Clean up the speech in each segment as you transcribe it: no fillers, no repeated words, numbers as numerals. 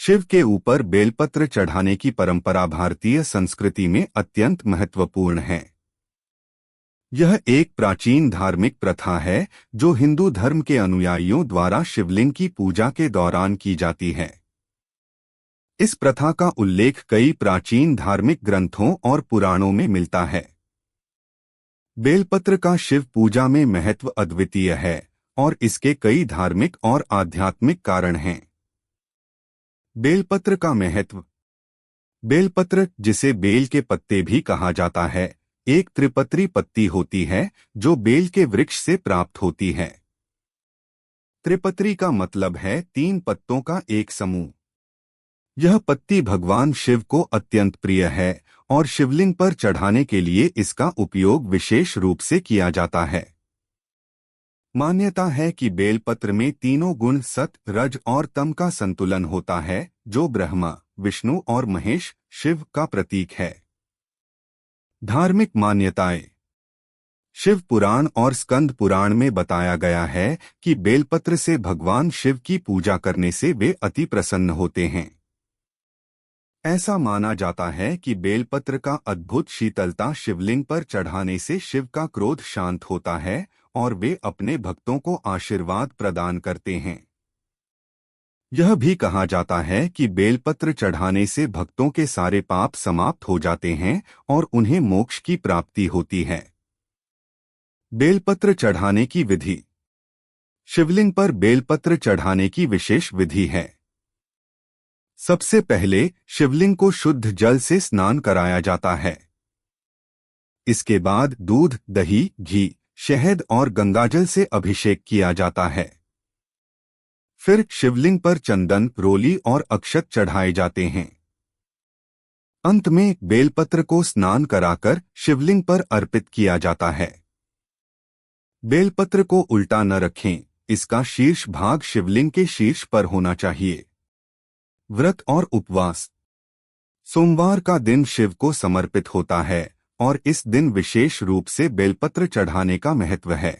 शिव के ऊपर बेलपत्र चढ़ाने की परंपरा भारतीय संस्कृति में अत्यंत महत्वपूर्ण है। यह एक प्राचीन धार्मिक प्रथा है जो हिंदू धर्म के अनुयायियों द्वारा शिवलिंग की पूजा के दौरान की जाती है। इस प्रथा का उल्लेख कई प्राचीन धार्मिक ग्रंथों और पुराणों में मिलता है। बेलपत्र का शिव पूजा में महत्व अद्वितीय है और इसके कई धार्मिक और आध्यात्मिक कारण हैं। बेलपत्र का महत्व। बेलपत्र, जिसे बेल के पत्ते भी कहा जाता है, एक त्रिपत्री पत्ती होती है जो बेल के वृक्ष से प्राप्त होती है। त्रिपत्री का मतलब है 3 पत्तों का एक समूह। यह पत्ती भगवान शिव को अत्यंत प्रिय है और शिवलिंग पर चढ़ाने के लिए इसका उपयोग विशेष रूप से किया जाता है। मान्यता है कि बेलपत्र में तीनों गुण सत, रज और तम का संतुलन होता है, जो ब्रह्मा, विष्णु और महेश, शिव का प्रतीक है। धार्मिक मान्यताएं। शिव पुराण और स्कंद पुराण में बताया गया है कि बेलपत्र से भगवान शिव की पूजा करने से वे अति प्रसन्न होते हैं। ऐसा माना जाता है कि बेलपत्र का अद्भुत शीतलता शिवलिंग पर चढ़ाने से शिव का क्रोध शांत होता है और वे अपने भक्तों को आशीर्वाद प्रदान करते हैं। यह भी कहा जाता है कि बेलपत्र चढ़ाने से भक्तों के सारे पाप समाप्त हो जाते हैं और उन्हें मोक्ष की प्राप्ति होती है। बेलपत्र चढ़ाने की विधि। शिवलिंग पर बेलपत्र चढ़ाने की विशेष विधि है। सबसे पहले शिवलिंग को शुद्ध जल से स्नान कराया जाता है। इसके बाद दूध, दही, घी, शहद और गंगाजल से अभिषेक किया जाता है। फिर शिवलिंग पर चंदन, रोली और अक्षत चढ़ाए जाते हैं। अंत में बेलपत्र को स्नान कराकर शिवलिंग पर अर्पित किया जाता है। बेलपत्र को उल्टा न रखें, इसका शीर्ष भाग शिवलिंग के शीर्ष पर होना चाहिए। व्रत और उपवास। सोमवार का दिन शिव को समर्पित होता है और इस दिन विशेष रूप से बेलपत्र चढ़ाने का महत्व है।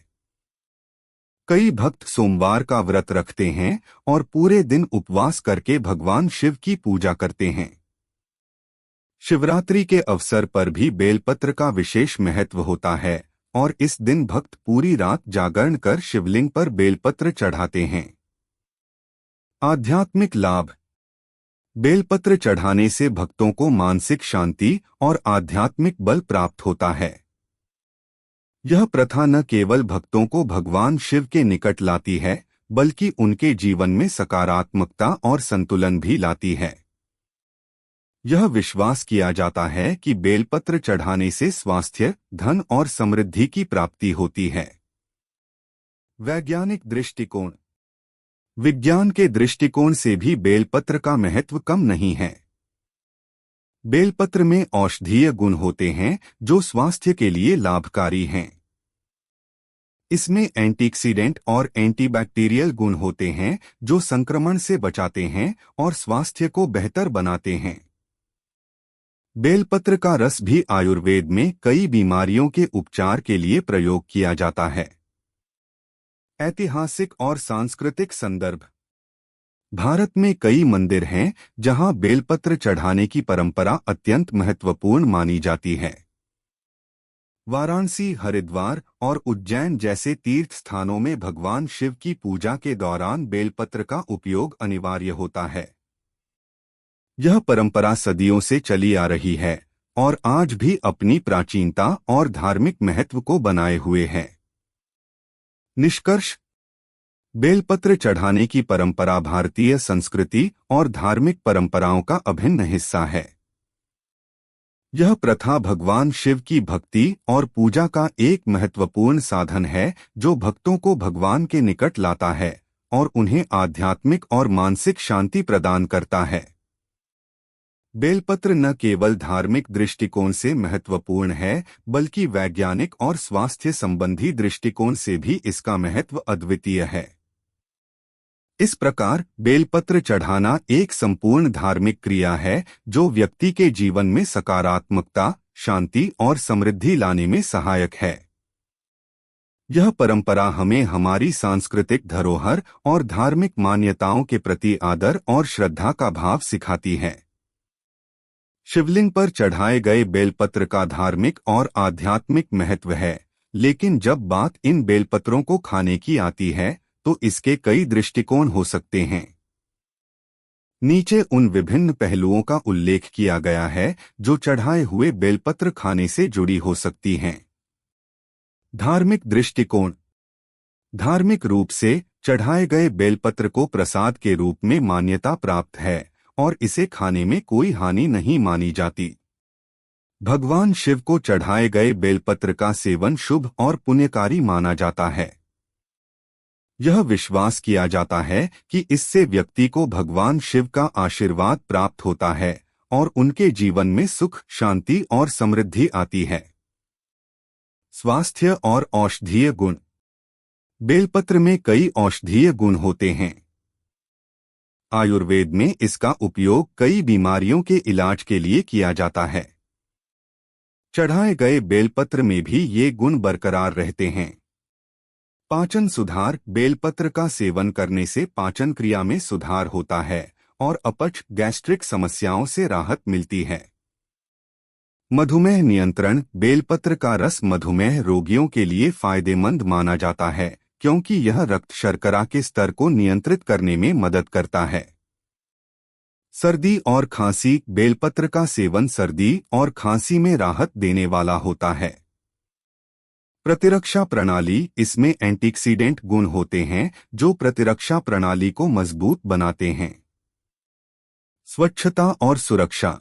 कई भक्त सोमवार का व्रत रखते हैं और पूरे दिन उपवास करके भगवान शिव की पूजा करते हैं। शिवरात्रि के अवसर पर भी बेलपत्र का विशेष महत्व होता है और इस दिन भक्त पूरी रात जागरण कर शिवलिंग पर बेलपत्र चढ़ाते हैं। आध्यात्मिक लाभ। बेलपत्र चढ़ाने से भक्तों को मानसिक शांति और आध्यात्मिक बल प्राप्त होता है। यह प्रथा न केवल भक्तों को भगवान शिव के निकट लाती है, बल्कि उनके जीवन में सकारात्मकता और संतुलन भी लाती है। यह विश्वास किया जाता है कि बेलपत्र चढ़ाने से स्वास्थ्य, धन और समृद्धि की प्राप्ति होती है। वैज्ञानिक दृष्टिकोण। विज्ञान के दृष्टिकोण से भी बेलपत्र का महत्व कम नहीं है। बेलपत्र में औषधीय गुण होते हैं जो स्वास्थ्य के लिए लाभकारी हैं। इसमें एंटीऑक्सीडेंट और एंटीबैक्टीरियल गुण होते हैं जो संक्रमण से बचाते हैं और स्वास्थ्य को बेहतर बनाते हैं। बेलपत्र का रस भी आयुर्वेद में कई बीमारियों के उपचार के लिए प्रयोग किया जाता है। ऐतिहासिक और सांस्कृतिक संदर्भ। भारत में कई मंदिर हैं जहां बेलपत्र चढ़ाने की परंपरा अत्यंत महत्वपूर्ण मानी जाती है। वाराणसी, हरिद्वार और उज्जैन जैसे तीर्थ स्थानों में भगवान शिव की पूजा के दौरान बेलपत्र का उपयोग अनिवार्य होता है। यह परंपरा सदियों से चली आ रही है और आज भी अपनी प्राचीनता और धार्मिक महत्व को बनाए हुए है। निष्कर्ष। बेलपत्र चढ़ाने की परंपरा भारतीय संस्कृति और धार्मिक परंपराओं का अभिन्न हिस्सा है। यह प्रथा भगवान शिव की भक्ति और पूजा का एक महत्वपूर्ण साधन है जो भक्तों को भगवान के निकट लाता है और उन्हें आध्यात्मिक और मानसिक शांति प्रदान करता है। बेलपत्र न केवल धार्मिक दृष्टिकोण से महत्वपूर्ण है, बल्कि वैज्ञानिक और स्वास्थ्य संबंधी दृष्टिकोण से भी इसका महत्व अद्वितीय है। इस प्रकार बेलपत्र चढ़ाना एक संपूर्ण धार्मिक क्रिया है जो व्यक्ति के जीवन में सकारात्मकता, शांति और समृद्धि लाने में सहायक है। यह परंपरा हमें हमारी सांस्कृतिक धरोहर और धार्मिक मान्यताओं के प्रति आदर और श्रद्धा का भाव सिखाती है। शिवलिंग पर चढ़ाए गए बेलपत्र का धार्मिक और आध्यात्मिक महत्व है, लेकिन जब बात इन बेलपत्रों को खाने की आती है तो इसके कई दृष्टिकोण हो सकते हैं। नीचे उन विभिन्न पहलुओं का उल्लेख किया गया है जो चढ़ाए हुए बेलपत्र खाने से जुड़ी हो सकती हैं। धार्मिक दृष्टिकोण। धार्मिक रूप से चढ़ाए गए बेलपत्र को प्रसाद के रूप में मान्यता प्राप्त है और इसे खाने में कोई हानि नहीं मानी जाती। भगवान शिव को चढ़ाए गए बेलपत्र का सेवन शुभ और पुण्यकारी माना जाता है। यह विश्वास किया जाता है कि इससे व्यक्ति को भगवान शिव का आशीर्वाद प्राप्त होता है और उनके जीवन में सुख, शांति और समृद्धि आती है। स्वास्थ्य और औषधीय गुण। बेलपत्र में कई औषधीय गुण होते हैं। आयुर्वेद में इसका उपयोग कई बीमारियों के इलाज के लिए किया जाता है। चढ़ाए गए बेलपत्र में भी ये गुण बरकरार रहते हैं। पाचन सुधार। बेलपत्र का सेवन करने से पाचन क्रिया में सुधार होता है और अपच, गैस्ट्रिक समस्याओं से राहत मिलती है। मधुमेह नियंत्रण। बेलपत्र का रस मधुमेह रोगियों के लिए फायदेमंद माना जाता है क्योंकि यह रक्त शर्करा के स्तर को नियंत्रित करने में मदद करता है। सर्दी और खांसी। बेलपत्र का सेवन सर्दी और खांसी में राहत देने वाला होता है। प्रतिरक्षा प्रणाली। इसमें एंटीऑक्सीडेंट गुण होते हैं जो प्रतिरक्षा प्रणाली को मजबूत बनाते हैं। स्वच्छता और सुरक्षा।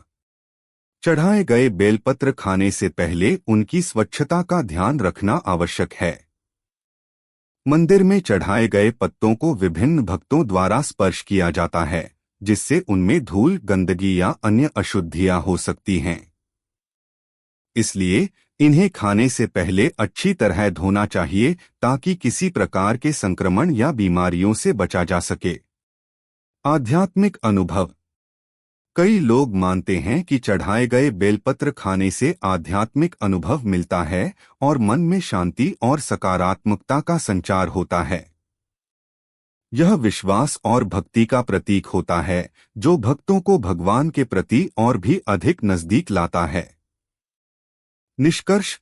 चढ़ाए गए बेलपत्र खाने से पहले उनकी स्वच्छता का ध्यान रखना आवश्यक है। मंदिर में चढ़ाए गए पत्तों को विभिन्न भक्तों द्वारा स्पर्श किया जाता है, जिससे उनमें धूल, गंदगी या अन्य अशुद्धियां हो सकती हैं। इसलिए इन्हें खाने से पहले अच्छी तरह धोना चाहिए ताकि किसी प्रकार के संक्रमण या बीमारियों से बचा जा सके। आध्यात्मिक अनुभव। कई लोग मानते हैं कि चढ़ाए गए बेलपत्र खाने से आध्यात्मिक अनुभव मिलता है और मन में शांति और सकारात्मकता का संचार होता है। यह विश्वास और भक्ति का प्रतीक होता है जो भक्तों को भगवान के प्रति और भी अधिक नजदीक लाता है। निष्कर्ष।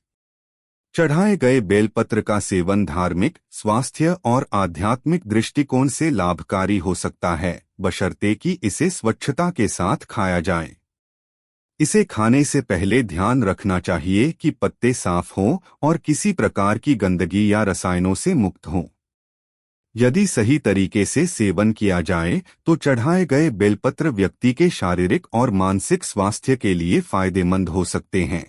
चढ़ाए गए बेलपत्र का सेवन धार्मिक, स्वास्थ्य और आध्यात्मिक दृष्टिकोण से लाभकारी हो सकता है, बशर्ते कि इसे स्वच्छता के साथ खाया जाए। इसे खाने से पहले ध्यान रखना चाहिए कि पत्ते साफ हों और किसी प्रकार की गंदगी या रसायनों से मुक्त हों। यदि सही तरीके से सेवन किया जाए तो चढ़ाए गए बेलपत्र व्यक्ति के शारीरिक और मानसिक स्वास्थ्य के लिए फायदेमंद हो सकते हैं।